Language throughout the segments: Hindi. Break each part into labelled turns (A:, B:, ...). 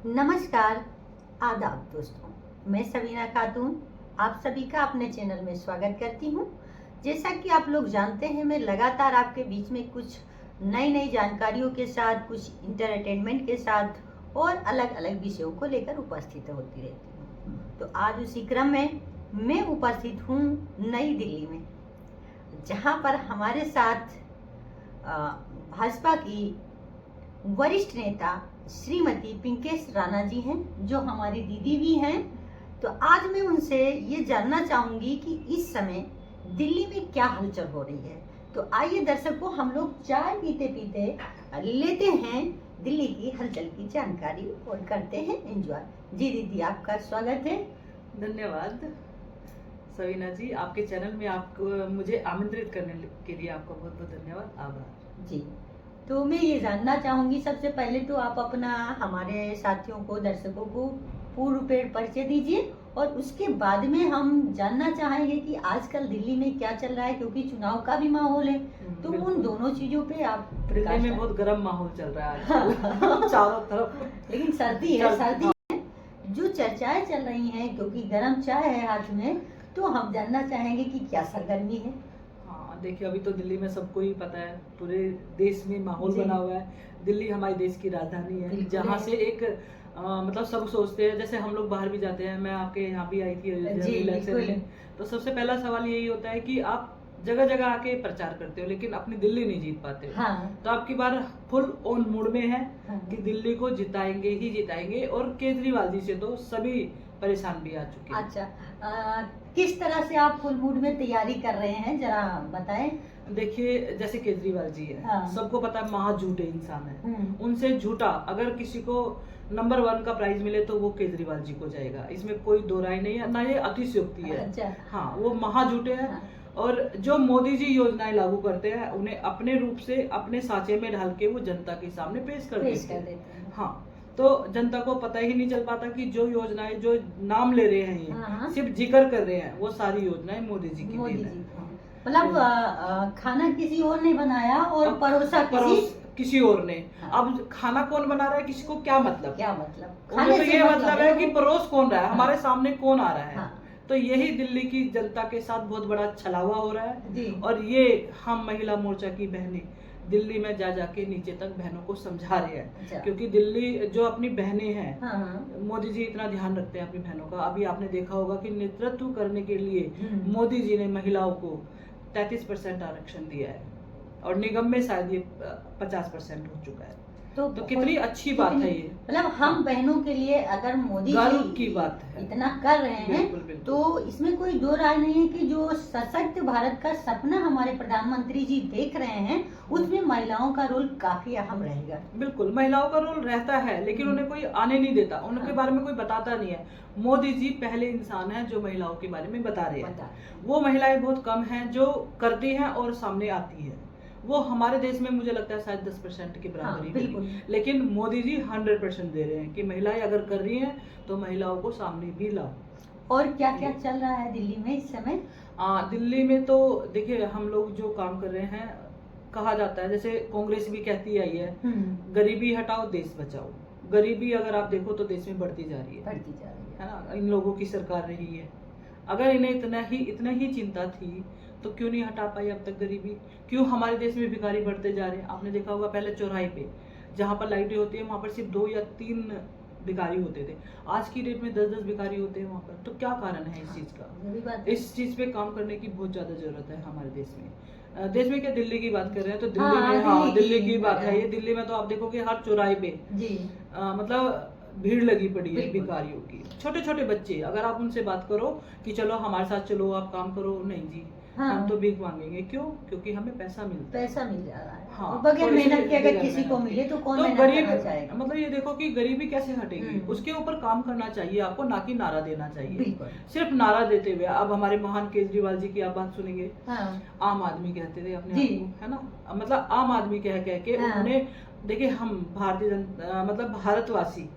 A: नमस्कार, आदाब दोस्तों। मैं सवीना खातून आप सभी का अपने चैनल में स्वागत करती हूँ। जैसा कि आप लोग जानते हैं, मैं लगातार आपके बीच में कुछ नई नई जानकारियों के साथ, कुछ इंटरटेनमेंट के साथ और अलग अलग विषयों को लेकर उपस्थित होती रहती हूँ। तो आज उसी क्रम में मैं उपस्थित हूँ नई दिल्ली में, जहाँ पर हमारे साथ भाजपा की वरिष्ठ नेता श्रीमती पिंकेश राणा जी हैं, जो हमारी दीदी भी हैं। तो आज मैं उनसे ये जानना चाहूंगी कि इस समय दिल्ली में क्या हलचल हो रही है। तो आइए दर्शकों, हम लोग चाय पीते पीते लेते हैं दिल्ली की हलचल की जानकारी और करते हैं एंजॉय। जी दीदी, आपका स्वागत है।
B: धन्यवाद सवीना जी, आपके चैनल में आपको मुझे आमंत्रित करने के लिए आपका बहुत बहुत धन्यवाद, आभार
A: जी। तो मैं ये जानना चाहूंगी, सबसे पहले तो आप अपना हमारे साथियों को, दर्शकों को पूर्ण पेड़ परिचय दीजिए, और उसके बाद में हम जानना चाहेंगे कि आजकल दिल्ली में क्या चल रहा है, क्योंकि चुनाव का भी माहौल है। तो उन दोनों चीजों पे आप
B: दिल्ली में बहुत गर्म माहौल चल रहा है आजकल चारों तरफ।
A: लेकिन सर्दी है, सर्दी है, जो चर्चाएं चल रही हैं, क्योंकि गर्म चाय है हाथ में, तो हम जानना चाहेंगे कि क्या सरगर्मी है।
B: देखिए, अभी तो दिल्ली में सबको ही पता है, पूरे देश में माहौल बना हुआ है। दिल्ली हमारे देश की राजधानी है, जहाँ से एक मतलब सब सोचते हैं, जैसे हम लोग बाहर भी जाते हैं, मैं आपके यहाँ भी आई थी इलेक्शन में, तो सबसे पहला सवाल यही होता है कि आप जगह जगह आके प्रचार करते हो लेकिन अपनी दिल्ली नहीं जीत पाते हो। तो आपकी बार फुल ऑन मूड में है कि दिल्ली को जिताएंगे ही जिताएंगे, और केजरीवाल जी से तो सभी परेशान भी आ चुके हैं।
A: अच्छा, किस तरह से आप फुल मूड में तैयारी कर रहे हैं, जरा बताएं।
B: देखिए, जैसे केजरीवाल जी है, सबको पता है महा झूठे इंसान है। उनसे झूठा अगर किसी को नंबर 1 का प्राइज मिले तो वो केजरीवाल जी को जाएगा, इसमें कोई दो राय नहीं है, ना ये अतिशयोक्ति है।
A: अच्छा।
B: हाँ, वो महा झूठे हैं। और जो मोदी जी योजनाएं लागू करते हैं, उन्हें अपने रूप से अपने साँचे में ढाल के वो जनता के सामने पेश कर देते हैं। हाँ, तो जनता को पता ही नहीं चल पाता कि जो योजनाएं, जो नाम ले रहे हैं, ये सिर्फ जिक्र कर रहे हैं, वो सारी योजनाएं मोदी जी की देन है।
A: मतलब खाना किसी और ने बनाया और परोसा
B: किसी और ने। अब खाना कौन बना रहा है, किसी को क्या मतलब,
A: खाने
B: तो ये मतलब है कि परोस कौन रहा है, हमारे सामने कौन आ रहा है। तो यही दिल्ली की जनता के साथ बहुत बड़ा छलावा हो रहा है। और ये हम महिला मोर्चा की बहनें दिल्ली में जा जाके नीचे तक बहनों को समझा रहे हैं, क्योंकि दिल्ली जो अपनी बहनें हैं, मोदी जी इतना ध्यान रखते हैं अपनी बहनों का। अभी आपने देखा होगा कि नेतृत्व करने के लिए मोदी जी ने महिलाओं को 33% आरक्षण दिया है, और निगम में शायद ये 50% हो चुका है। तो कितनी अच्छी बात है ये।
A: मतलब हम बहनों के लिए अगर मोदी
B: गर्व की बात है,
A: इतना कर रहे हैं, तो इसमें कोई दो राय नहीं है कि जो सशक्त भारत का सपना हमारे प्रधानमंत्री जी देख रहे हैं, उसमें महिलाओं का रोल काफी अहम रहेगा।
B: बिल्कुल, महिलाओं का रोल रहता है, लेकिन उन्हें कोई आने नहीं देता, उनके बारे में कोई बताता नहीं है। मोदी जी पहले इंसान हैं जो महिलाओं के बारे में बता रहे हैं। वो महिलाएं बहुत कम हैं जो करती हैं और सामने आती है। वो हमारे देश में मुझे लगता है शायद 10% के बराबर ही होगी, लेकिन मोदी जी 100% दे रहे हैं कि महिलाएं अगर कर रही हैं तो महिलाओं को सामने भी लाओ।
A: और क्या क्या चल रहा है दिल्ली में इस समय?
B: दिल्ली में तो देखिए, हम लोग जो काम कर रहे हैं, कहा जाता है, जैसे कांग्रेस भी कहती आई है, गरीबी हटाओ देश बचाओ। गरीबी अगर आप देखो तो देश में बढ़ती जा रही है ना। इन लोगों की सरकार रही है, अगर इन्हें इतना ही चिंता थी तो क्यों नहीं हटा पाई अब तक गरीबी? क्यों हमारे देश में भिखारी बढ़ते जा रहे हैं? आपने देखा होगा, पहले चौराहे पे जहाँ पर लाइटें होती है वहाँ पर सिर्फ 2 या 3 भिखारी होते थे, आज की डेट में 10-10 भिखारी होते हैं वहाँ पर। तो क्या कारण है इस चीज का? इस चीज पे काम करने की बहुत ज्यादा जरूरत है हमारे देश में। देश में क्या, दिल्ली की बात कर रहे हैं तो दिल्ली की बात है ये। दिल्ली में तो आप देखोगे हर चौराहे पे मतलब भीड़ लगी पड़ी है भिखारियों की। छोटे छोटे बच्चे, अगर आप उनसे बात करो कि चलो हमारे साथ चलो, आप काम करो, नहीं जी, हम तो भीख मांगेंगे। क्यों? क्योंकि हमें पैसा मिल जा रहा है। हाँ, बगैर मेहनत के अगर किसी को मिले तो कौन मेहनत करना चाहेगा? मतलब ये देखो कि गरीबी कैसे हटेगी, उसके ऊपर काम करना चाहिए आपको, ना कि नारा देना चाहिए। सिर्फ नारा देते हुए, अब हमारे महान केजरीवाल जी की आप बात सुनेंगे, आम आदमी कहते थे अपने आप को, है ना, मतलब आम आदमी कह के उन्होंने, देखिए हम भारतीय जनता, मतलब भारतवासी,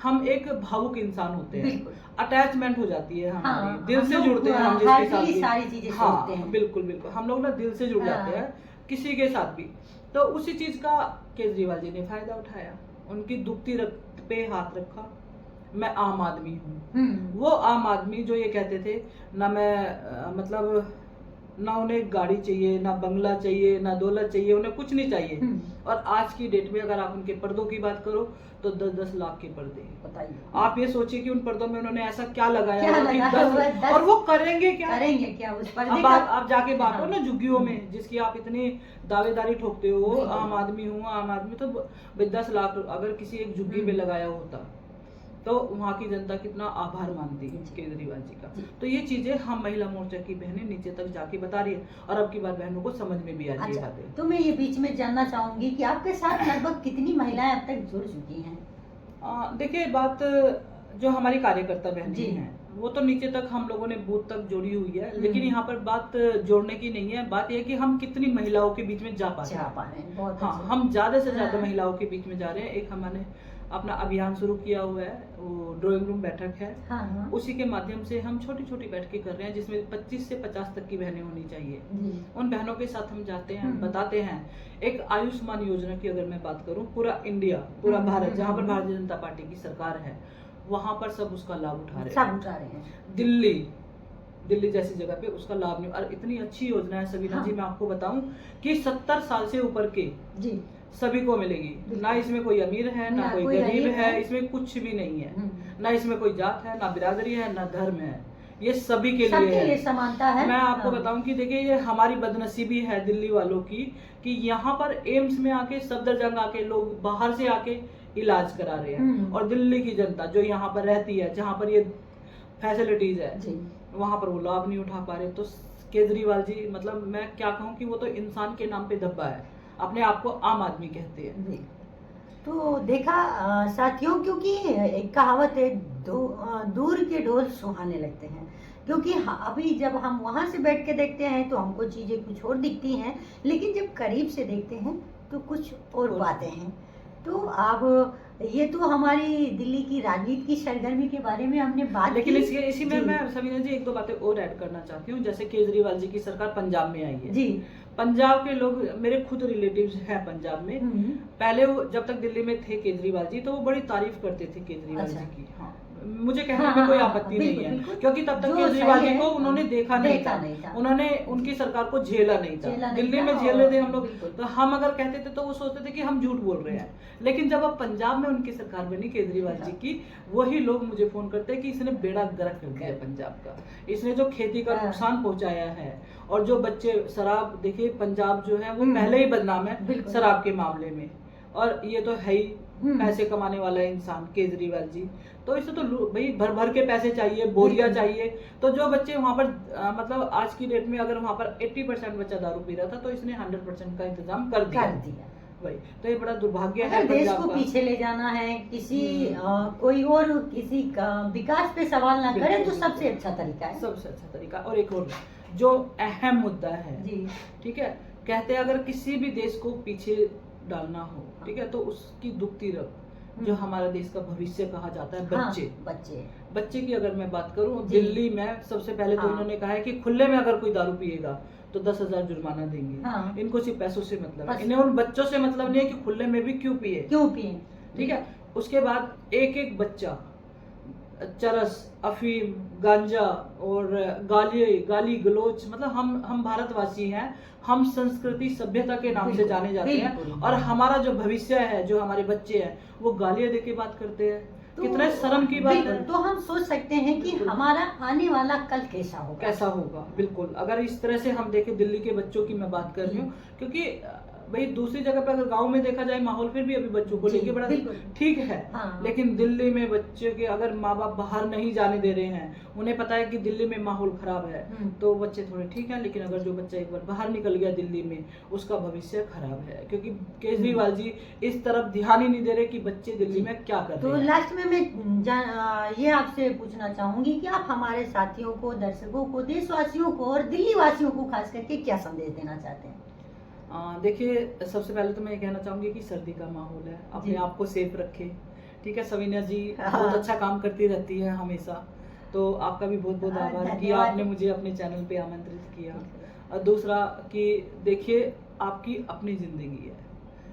B: हम एक भावुक इंसान होते हैं, अटैचमेंट हो जाती है हमारी, दिल से जुड़ते हैं हम जिसके साथ भी। सारी चीजें सोचते हैं। बिल्कुल, हम लोग ना दिल से जुड़ जाते हैं किसी के साथ भी। तो उसी चीज का केजरीवाल जी ने फायदा उठाया। उनकी दुखती रक्त पे हाथ रखा। मैं आम आदमी हूँ। वो आम आदमी जो ये कहते थे ना मैं मतलब ना उन्हें गाड़ी चाहिए, ना बंगला चाहिए, ना दौलत चाहिए, उन्हें कुछ नहीं चाहिए। और आज की डेट में अगर आप उनके पर्दों की बात करो तो 10-10 लाख के पर्दे।
A: बताइए,
B: आप ये सोचिए कि उन पर्दों में उन्होंने ऐसा क्या लगाया
A: क्या
B: होगा कि
A: लगाया हुआ है,
B: 10 और वो करेंगे क्या
A: उस पर्दे
B: अब
A: का?
B: आप जाके बांटो
A: हाँ।
B: ना झुग्गियों में, जिसकी आप इतनी दावेदारी ठोकते हो
A: बिल्कुल।
B: आम आदमी हूँ आम आदमी, तो 10 लाख अगर किसी एक झुग्गी में लगाया होता तो वहाँ की जनता कितना आभार मानती है केजरीवाल जी का। तो ये चीजें हम महिला मोर्चा की बहनें नीचे तक जाके बता रही है और अब की बार बहनों को समझ में भी आ रही है बातें।
A: तो मैं ये बीच में जानना चाहूंगी कि आपके साथ लगभग कितनी महिलाएं अब तक जुड़ चुकी हैं?
B: देखिए, बात जो हमारी कार्यकर्ता बहनें हैं वो तो नीचे तक हम लोगों ने बूथ तक जोड़ी हुई है, लेकिन यहाँ पर बात जोड़ने की नहीं है, बात यह कि हम कितनी महिलाओं के बीच में जा पा रहे हैं। हाँ, हम ज्यादा से ज्यादा महिलाओं के बीच में जा रहे हैं। एक हमने अपना अभियान शुरू किया हुआ है, वो ड्राइंग रूम बैठक है। उसी के माध्यम से हम छोटी छोटी बैठकें कर रहे हैं जिसमें 25 से 50 तक की बहनें होनी चाहिए। उन बहनों के साथ हम जाते हैं, बताते हैं। एक आयुष्मान योजना की अगर मैं बात करूं, पूरा इंडिया, पूरा भारत, जहाँ पर भारतीय जनता पार्टी की सरकार है वहां पर सब उसका लाभ उठा रहे हैं। दिल्ली जैसी जगह पे उसका लाभ नहीं, और इतनी अच्छी योजना है सबीना जी, मैं आपको बताऊं कि 70 साल से ऊपर के सभी को मिलेगी। ना इसमें कोई अमीर है, ना कोई गरीब है, इसमें कुछ भी नहीं है। ना इसमें कोई जात है, ना बिरादरी है, ना धर्म है, ये सभी के लिए
A: समानता है।
B: मैं आपको बताऊं कि देखिए, ये हमारी बदनसीबी है दिल्ली वालों की कि यहाँ पर एम्स में आके, सफदरजंग आके लोग बाहर से आके इलाज करा रहे हैं, और दिल्ली की जनता जो यहाँ पर रहती है, जहाँ पर ये फैसिलिटीज है, वहां पर वो लाभ नहीं उठा पा रहे। तो केजरीवाल जी, मतलब मैं क्या कहूँ कि वो तो इंसान के नाम पे धब्बा है, अपने आप को आम आदमी कहते हैं।
A: तो देखा साथियों, क्योंकि एक कहावत है, दूर के ढोल सुहाने लगते हैं। क्योंकि अभी जब हम वहां से बैठ के देखते हैं तो हमको चीजें कुछ और दिखती हैं, लेकिन जब करीब से देखते हैं तो कुछ और बातें हैं। तो अब ये तो हमारी दिल्ली की राजनीति की सरगर्मी के बारे में हमने बात
B: लेकिन इसी में मैं सबीना जी एक दो बातें और ऐड करना चाहती हूँ। जैसे केजरीवाल जी की सरकार पंजाब में आई है जी, पंजाब के लोग, मेरे खुद रिलेटिव्स हैं पंजाब में। पहले वो जब तक दिल्ली में थे केजरीवाल जी, तो वो बड़ी तारीफ करते थे केजरीवाल जी की। हाँ, मुझे कहने में कोई आपत्ति नहीं है, क्योंकि तब तक केजरीवाल जी को उन्होंने देखा नहीं था, उन्होंने उनकी सरकार को झेला नहीं था। दिल्ली में झेल रहे थे हम लोग, तो हम अगर कहते थे तो वो सोचते थे कि हम झूठ बोल रहे हैं। लेकिन जब अब पंजाब में उनकी सरकार बनी केजरीवाल जी की, वही लोग मुझे फोन करते हैं कि इसने बेड़ा गर्क कर दिया पंजाब का, इसने जो खेती का नुकसान पहुंचाया है, और जो बच्चे शराब, देखिए पंजाब जो है वो पहले ही बदनाम है शराब के मामले में, और ये तो है ही पैसे कमाने वाला इंसान केजरीवाल जी। तो इसे तो भाई भर भर के पैसे चाहिए, बोरिया चाहिए। तो जो बच्चे वहां पर मतलब आज की डेट में अगर वहां पर 80% बच्चा दारू पी रहा था, तो इसने 100% का इंतजाम कर दिया। भाई तो ये बड़ा दुर्भाग्य है।
A: देश को पीछे ले जाना है, किसी कोई और किसी का विकास पे सवाल ना करे तो सबसे अच्छा तरीका है,
B: सबसे अच्छा तरीका। और एक और जो अहम मुद्दा है जी, ठीक है, कहते हैं अगर किसी भी देश को पीछे डालना हो, ठीक है, तो उसकी दुखती रक्त, जो हमारा देश का भविष्य कहा जाता है, बच्चे की अगर मैं बात करूं, दिल्ली में सबसे पहले तो इन्होंने कहा है कि खुले में अगर कोई दारू पिएगा तो 10,000 जुर्माना देंगे। इनको सिर्फ पैसों से मतलब है, इन्हें उन बच्चों से मतलब नहीं है कि खुले में भी क्यों पिए, ठीक है। उसके बाद एक एक बच्चा चरस, अफीम, गांजा और गाली गलोच, मतलब हम भारतवासी हैं, हम संस्कृति सभ्यता के नाम से जाने जाते हैं, और हमारा जो भविष्य है, जो हमारे बच्चे हैं, वो गालियां देके बात करते हैं। तो कितना शर्म की बात है।
A: तो हम सोच सकते हैं कि हमारा आने वाला कल कैसा होगा।
B: बिल्कुल, अगर इस तरह से हम देखें, दिल्ली के बच्चों की मैं बात कर रही हूँ, क्योंकि भाई दूसरी जगह पे अगर गांव में देखा जाए माहौल फिर भी अभी बच्चों को लेके बड़ा ठीक है, लेकिन दिल्ली में बच्चे के अगर माँ बाप बाहर नहीं जाने दे रहे हैं, उन्हें पता है कि दिल्ली में माहौल खराब है, तो बच्चे थोड़े ठीक है। लेकिन अगर जो बच्चा एक बार बाहर निकल गया दिल्ली में, उसका भविष्य खराब है, क्योंकि केजरीवाल जी इस तरफ ध्यान ही नहीं दे रहे कि बच्चे दिल्ली में क्या कर रहे हैं।
A: तो लास्ट में मैं ये आपसे पूछना चाहूंगी कि आप हमारे साथियों को, दर्शकों को, देशवासियों को और दिल्ली वासियों को खास करके क्या संदेश देना चाहते हैं?
B: देखिए, सबसे पहले तो मैं ये कहना चाहूंगी कि सर्दी का माहौल है, अपने आप को सेफ रखें, ठीक है। सबीना जी बहुत अच्छा काम करती रहती है हमेशा, तो आपका भी बहुत बहुत आभार कि आपने मुझे अपने चैनल पे आमंत्रित किया। और दूसरा कि देखिए, आपकी अपनी जिंदगी है,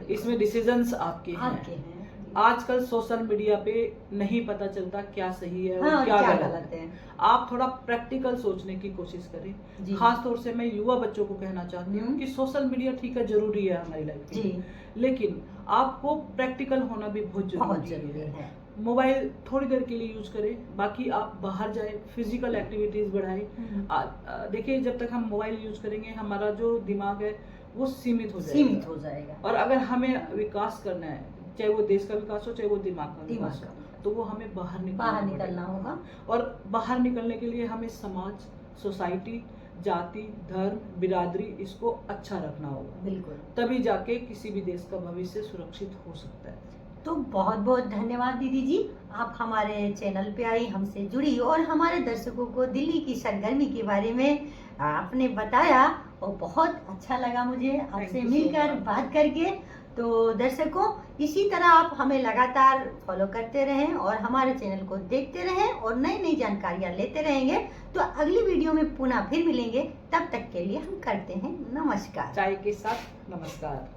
B: इसमें डिसीजंस आपके हैं, आजकल सोशल मीडिया पे नहीं पता चलता क्या सही है और
A: हाँ,
B: क्या
A: क्या
B: गलत
A: गलत
B: है।
A: है।
B: आप थोड़ा प्रैक्टिकल सोचने की कोशिश करें।
A: जी।
B: खास तौर से मैं युवा बच्चों को कहना चाहती हूँ कि सोशल मीडिया ठीक है, जरूरी है हमारी लाइफ
A: जी।
B: में, लेकिन आपको प्रैक्टिकल होना भी बहुत
A: बहुत
B: जरूरी
A: जरूरी
B: है।
A: है।
B: मोबाइल थोड़ी देर के लिए यूज करें, बाकी आप बाहर जाए, फिजिकल एक्टिविटीज बढ़ाएं। देखिए, जब तक हम मोबाइल यूज करेंगे हमारा जो दिमाग है वो सीमित हो जाएगा। और अगर हमें विकास करना है, चाहे वो देश का विकास हो चाहे वो दिमाग का विकास हो, तो वो हमें बाहर निकलना
A: होगा।
B: और बाहर निकलने के लिए हमें समाज, सोसाइटी, जाति, धर्म, बिरादरी, इसको अच्छा रखना होगा।
A: बिल्कुल।
B: तभी जाके किसी भी देश का भविष्य सुरक्षित हो सकता है।
A: तो बहुत बहुत धन्यवाद दीदी जी, आप हमारे चैनल पे आई, हमसे जुड़ी और हमारे दर्शकों को दिल्ली की सरगर्मी के बारे में आपने बताया और बहुत अच्छा लगा मुझे आपसे मिलकर बात करके। तो दर्शकों, इसी तरह आप हमें लगातार फॉलो करते रहें और हमारे चैनल को देखते रहें और नई नई जानकारियाँ लेते रहेंगे। तो अगली वीडियो में पुनः फिर मिलेंगे, तब तक के लिए हम करते हैं नमस्कार।
B: चाय के साथ नमस्कार।